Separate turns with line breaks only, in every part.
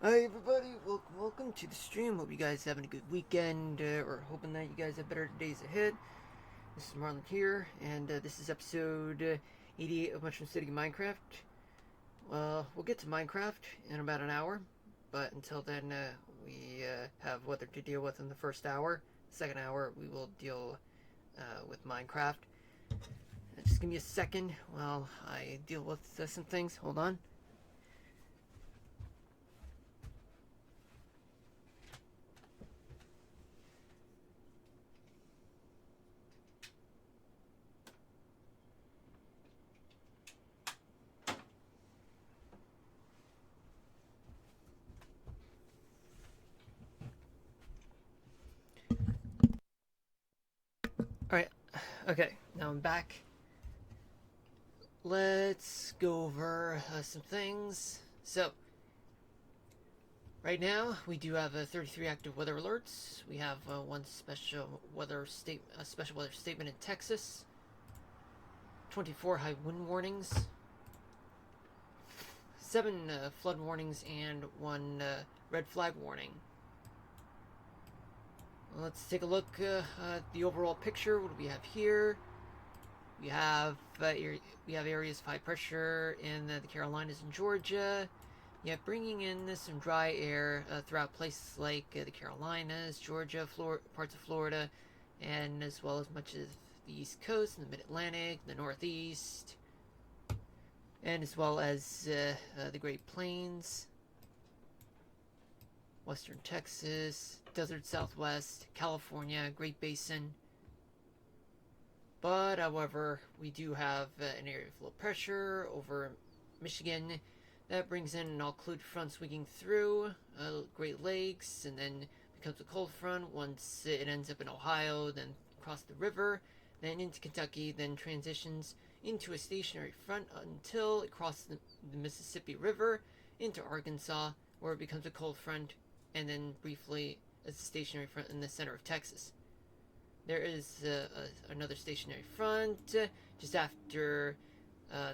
Hi everybody, welcome to the stream. Hope you guys having a good weekend, or hoping that you guys have better days ahead. This is Marlon here, and this is episode 88 of Mushroom City Minecraft. We'll get to Minecraft in about an hour, but until then, we have weather to deal with in the first hour. Second hour, we will deal with Minecraft. Just give me a second while I deal with some things. Hold on. Alright, okay, now I'm back. Let's go over some things. So, right now we do have 33 active weather alerts. We have one special weather statement in Texas. 24 high wind warnings. 7 flood warnings and 1 red flag warning. Let's take a look at the overall picture. What do we have here? We have areas of high pressure in the Carolinas and Georgia. Yeah, bringing in some dry air throughout places like the Carolinas, Georgia, parts of Florida, and as well as much of the East Coast, and the Mid-Atlantic, the Northeast, and as well as the Great Plains, Western Texas, Desert Southwest, California, Great Basin. But, however, we do have an area of low pressure over Michigan that brings in an all-cloud front sweeping through Great Lakes, and then becomes a cold front once it ends up in Ohio, then across the river, then into Kentucky, then transitions into a stationary front until it crosses the Mississippi River into Arkansas, where it becomes a cold front, and then briefly as a stationary front in the center of Texas. There is another stationary front just after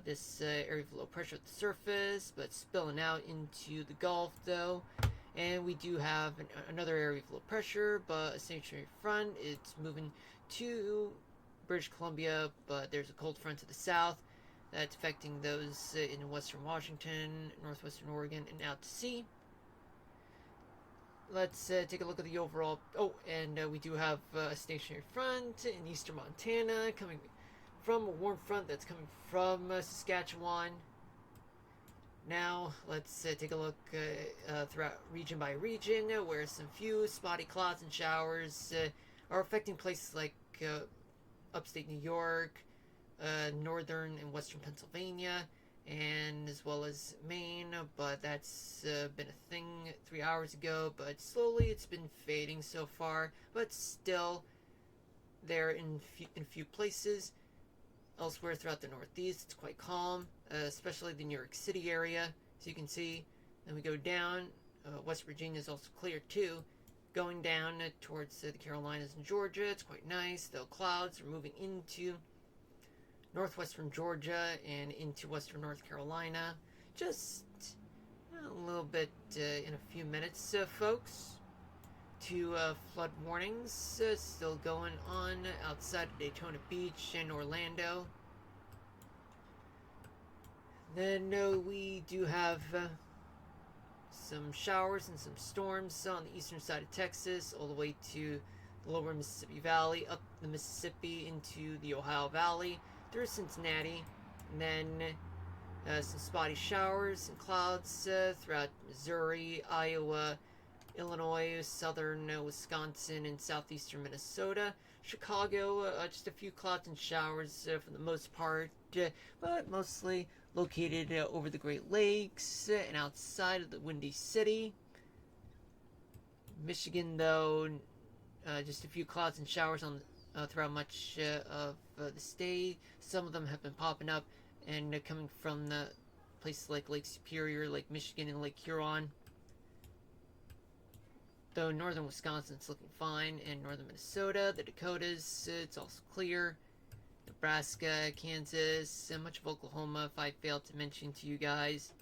this area of low pressure at the surface, but spilling out into the Gulf though. And we do have another area of low pressure, but a stationary front. It's moving to British Columbia, but there's a cold front to the south that's affecting those in western Washington, northwestern Oregon, and out to sea. Let's take a look at the overall. Oh, and we do have a stationary front in eastern Montana coming from a warm front that's coming from Saskatchewan. Now, let's take a look throughout region by region, where some few spotty clouds and showers are affecting places like upstate New York, northern and western Pennsylvania, and as well as Maine, but that's been a thing 3 hours ago, but slowly it's been fading so far, but still there in few places. Elsewhere throughout the Northeast, it's quite calm, especially the New York City area, as you can see. Then we go down, West Virginia is also clear too. Going down towards the Carolinas and Georgia, it's quite nice, though clouds are moving into northwestern Georgia and into western North Carolina. Just a little bit in a few minutes, folks. 2 flood warnings still going on outside of Daytona Beach and Orlando. Then we do have some showers and some storms on the eastern side of Texas, all the way to the lower Mississippi Valley, up the Mississippi into the Ohio Valley, through Cincinnati, and then some spotty showers and clouds throughout Missouri, Iowa, Illinois, southern Wisconsin, and southeastern Minnesota. Chicago, just a few clouds and showers for the most part, but mostly located over the Great Lakes and outside of the Windy City. Michigan, though, just a few clouds and showers on throughout much of the state. Some of them have been popping up and coming from the places like Lake Superior, Lake Michigan, and Lake Huron. Though northern Wisconsin's looking fine, and northern Minnesota, the Dakotas, it's also clear. Nebraska, Kansas, and much of Oklahoma, if I failed to mention to you guys.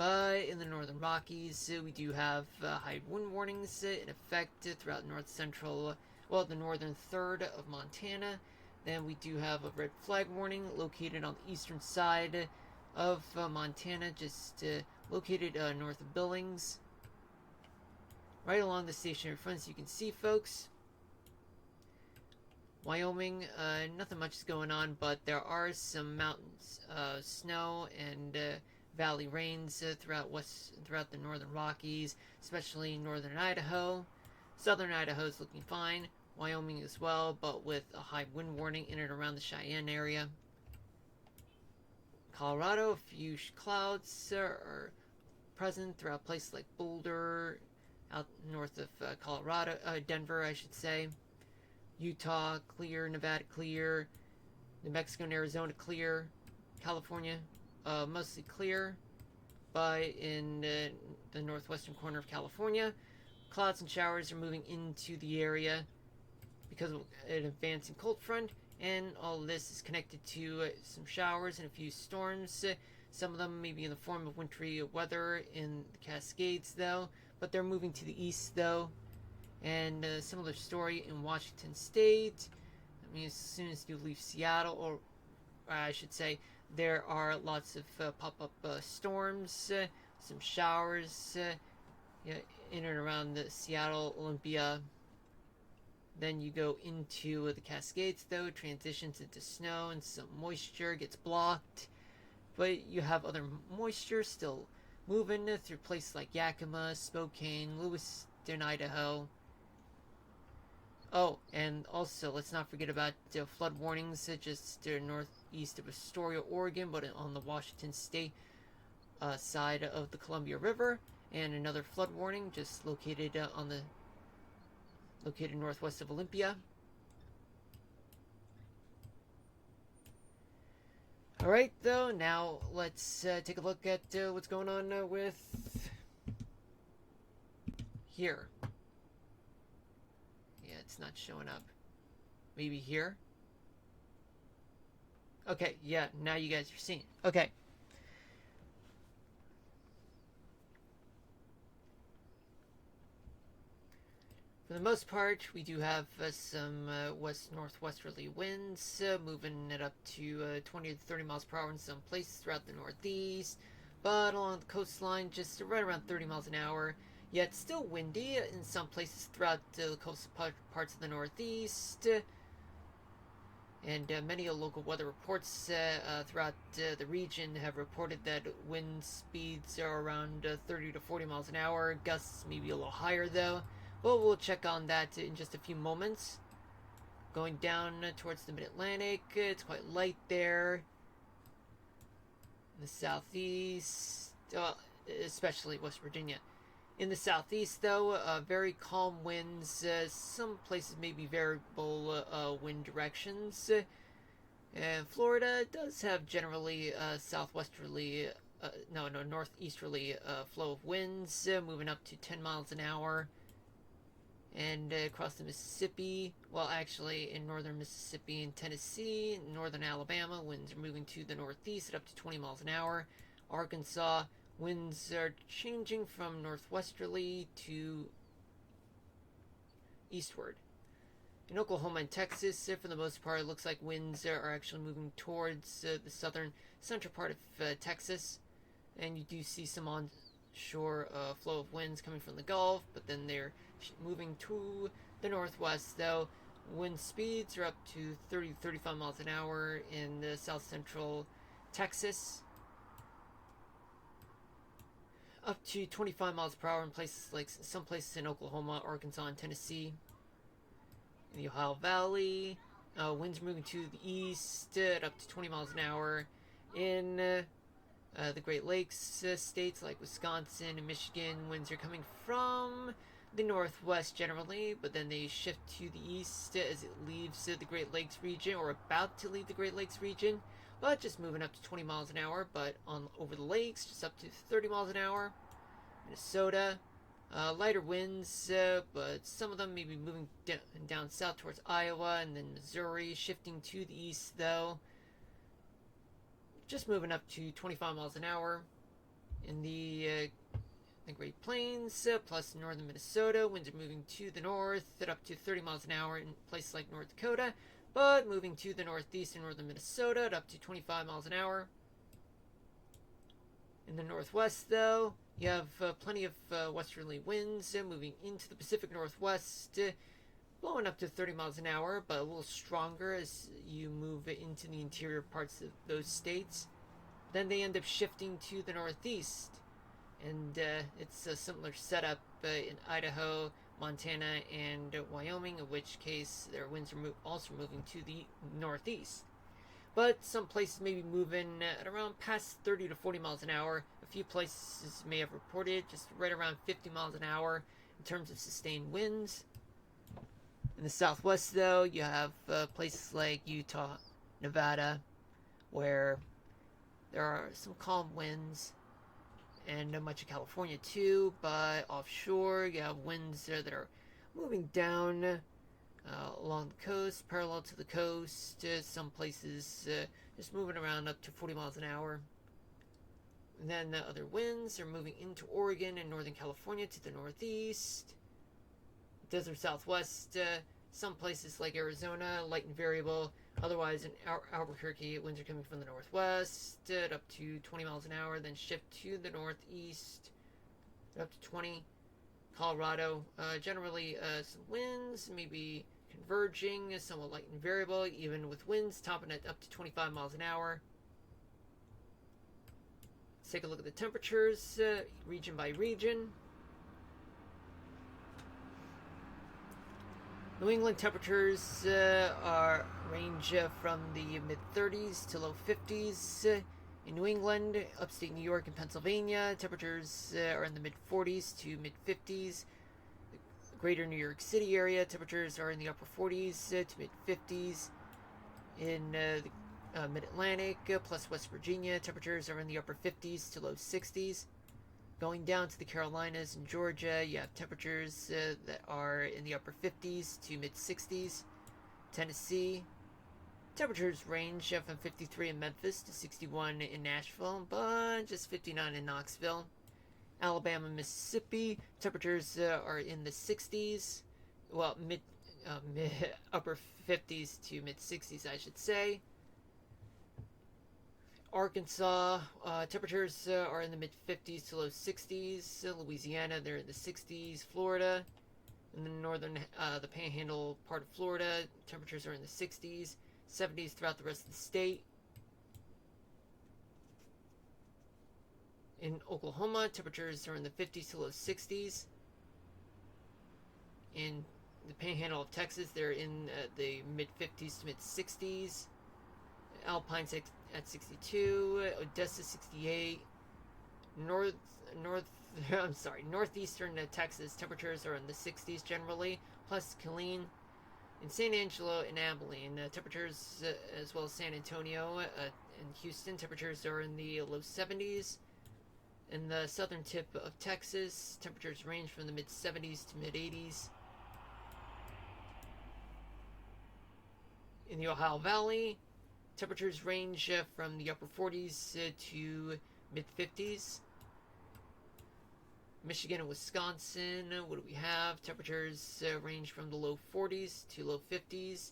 But in the northern Rockies, we do have high wind warnings in effect throughout north central, well, the northern third of Montana. Then we do have a red flag warning located on the eastern side of Montana, just located north of Billings. Right along the stationary front, as you can see, folks. Wyoming, nothing much is going on, but there are some mountains, snow and valley rains throughout the northern Rockies, especially northern Idaho. Southern Idaho is looking fine. Wyoming as well, but with a high wind warning in and around the Cheyenne area. Colorado, a few clouds are present throughout places like Boulder, out north of Colorado, Denver, I should say. Utah, clear. Nevada, clear. New Mexico and Arizona, clear. California, mostly clear. But in the northwestern corner of California, clouds and showers are moving into the area because of an advancing cold front, and all of this is connected to some showers and a few storms. Some of them may be in the form of wintry weather in the Cascades, though, but they're moving to the east, though. And a similar story in Washington State. I mean, as soon as you leave Seattle, or I should say, there are lots of pop-up storms, some showers in and around the Seattle, Olympia. Then you go into the Cascades, though, transitions into snow, and some moisture gets blocked. But you have other moisture still moving through places like Yakima, Spokane, Lewiston, Idaho. Oh, and also, let's not forget about flood warnings just northeast of Astoria, Oregon, but on the Washington State side of the Columbia River. And another flood warning just located located northwest of Olympia. Alright, though, now let's take a look at what's going on with here. Yeah, it's not showing up. Maybe here? Okay, yeah, now you guys are seeing. Okay. For the most part, we do have some west-northwesterly winds, moving it up to 20 to 30 miles per hour in some places throughout the northeast, but along the coastline, just right around 30 miles an hour, yet still windy in some places throughout the coastal parts of the northeast. And many local weather reports throughout the region have reported that wind speeds are around 30 to 40 miles an hour, gusts maybe a little higher, though. Well, we'll check on that in just a few moments. Going down towards the mid-Atlantic, it's quite light there. In the southeast, especially West Virginia. In the southeast, though, very calm winds. Some places may be variable wind directions. And Florida does have generally northeasterly flow of winds, moving up to 10 miles an hour. And across the Mississippi, well, actually in northern Mississippi and Tennessee, northern Alabama, winds are moving to the northeast at up to 20 miles an hour. Arkansas, winds are changing from northwesterly to eastward. In Oklahoma and Texas, for the most part, it looks like winds are actually moving towards the central part of Texas. And you do see some onshore flow of winds coming from the Gulf, but then they're moving to the northwest, though. Wind speeds are up to 30 to 35 miles an hour in the south central Texas. Up to 25 miles per hour in places like some places in Oklahoma, Arkansas, and Tennessee. In the Ohio Valley, winds moving to the east at up to 20 miles an hour. In the Great Lakes states like Wisconsin and Michigan, winds are coming from the northwest generally, but then they shift to the east as it leaves the Great Lakes region, or about to leave the Great Lakes region, but just moving up to 20 miles an hour, but over the lakes, just up to 30 miles an hour. Minnesota, lighter winds, but some of them may be moving down south towards Iowa, and then Missouri, shifting to the east, though. Just moving up to 25 miles an hour. In the Great Plains, plus northern Minnesota, winds are moving to the north at up to 30 miles an hour in places like North Dakota, but moving to the northeast and northern Minnesota at up to 25 miles an hour. In the northwest, though, you have plenty of westerly winds moving into the Pacific Northwest, blowing up to 30 miles an hour, but a little stronger as you move into the interior parts of those states. Then they end up shifting to the northeast, and it's a similar setup in Idaho, Montana, and Wyoming, in which case their winds are also moving to the northeast. But some places may be moving at around past 30 to 40 miles an hour. A few places may have reported just right around 50 miles an hour in terms of sustained winds. In the southwest, though, you have places like Utah, Nevada, where there are some calm winds, and much of California too, but offshore you have winds that are moving down along the coast, parallel to the coast, some places just moving around up to 40 miles an hour. And then the other winds are moving into Oregon and Northern California to the northeast. Desert Southwest, some places like Arizona, light and variable. Otherwise, in Albuquerque, winds are coming from the northwest at up to 20 miles an hour, then shift to the northeast at up to 20. Colorado, generally some winds, maybe converging, somewhat light and variable, even with winds topping at up to 25 miles an hour. Let's take a look at the temperatures, region by region. New England temperatures range from the mid-30s to low 50s. In New England, upstate New York and Pennsylvania, temperatures are in the mid-40s to mid-50s. The greater New York City area, temperatures are in the upper 40s to mid-50s. In the Mid-Atlantic plus West Virginia, temperatures are in the upper 50s to low 60s. Going down to the Carolinas and Georgia, you have temperatures that are in the upper 50s to mid-60s. Tennessee, temperatures range from 53 in Memphis to 61 in Nashville, but just 59 in Knoxville. Alabama and Mississippi, temperatures are in the 60s, well, upper 50s to mid-60s, I should say. Arkansas, temperatures are in the mid-50s to low 60s. Louisiana, they're in the 60s. Florida, in the northern, the panhandle part of Florida, temperatures are in the 60s, 70s throughout the rest of the state. In Oklahoma, temperatures are in the 50s to low 60s. In the panhandle of Texas, they're in the mid-50s to mid-60s. Alpine at 62, Odessa 68, northeastern Texas, temperatures are in the 60s generally, plus Killeen. In San Angelo and Abilene, temperatures, as well as San Antonio and Houston, temperatures are in the low 70s. In the southern tip of Texas, temperatures range from the mid-70s to mid-80s. In the Ohio Valley, temperatures range from the upper 40s to mid-50s. Michigan and Wisconsin, what do we have? Temperatures range from the low 40s to low 50s.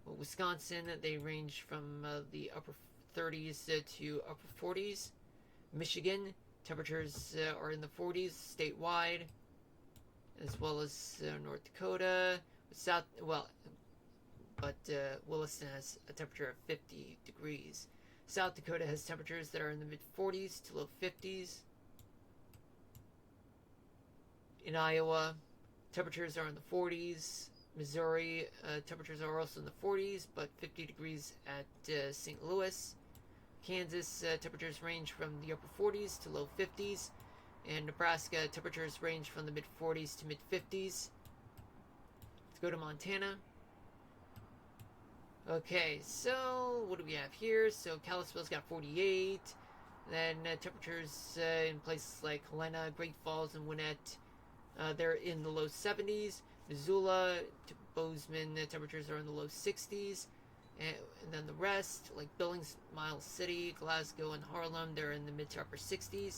Well, Wisconsin, they range from the upper 30s to upper 40s. Michigan, temperatures are in the 40s statewide, as well as North Dakota. But Williston has a temperature of 50 degrees. South Dakota has temperatures that are in the mid-40s to low 50s. In Iowa, temperatures are in the 40s. Missouri, temperatures are also in the 40s, but 50 degrees at St. Louis. Kansas, temperatures range from the upper 40s to low 50s. And Nebraska, temperatures range from the mid-40s to mid-50s. Let's go to Montana. Okay, so what do we have here? So Kalispell's got 48. Then temperatures in places like Helena, Great Falls, and Gwinnett, they're in the low 70s. Missoula to Bozeman, temperatures are in the low 60s. And then the rest, like Billings, Miles City, Glasgow, and Harlem, they're in the mid to upper 60s.